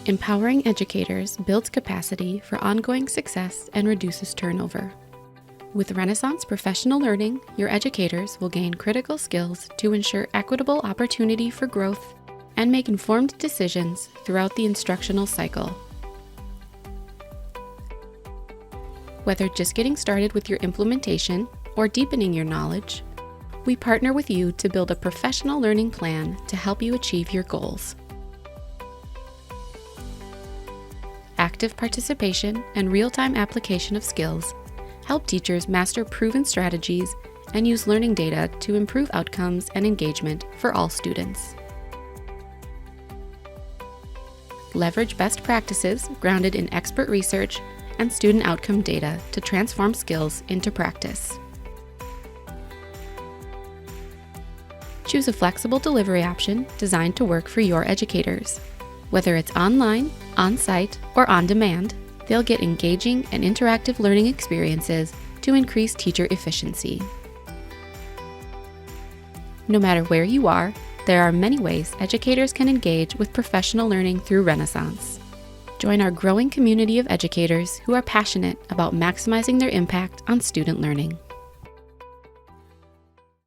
Empowering educators builds capacity for ongoing success and reduces turnover. With Renaissance Professional Learning, your educators will gain critical skills to ensure equitable opportunity for growth and make informed decisions throughout the instructional cycle. Whether just getting started with your implementation or deepening your knowledge, we partner with you to build a professional learning plan to help you achieve your goals. Active participation and real-time application of skills help teachers master proven strategies and use learning data to improve outcomes and engagement for all students. Leverage best practices grounded in expert research and student outcome data to transform skills into practice. Choose a flexible delivery option designed to work for your educators. Whether it's online, on-site, or on demand, they'll get engaging and interactive learning experiences to increase teacher efficiency. No matter where you are, there are many ways educators can engage with professional learning through Renaissance. Join our growing community of educators who are passionate about maximizing their impact on student learning.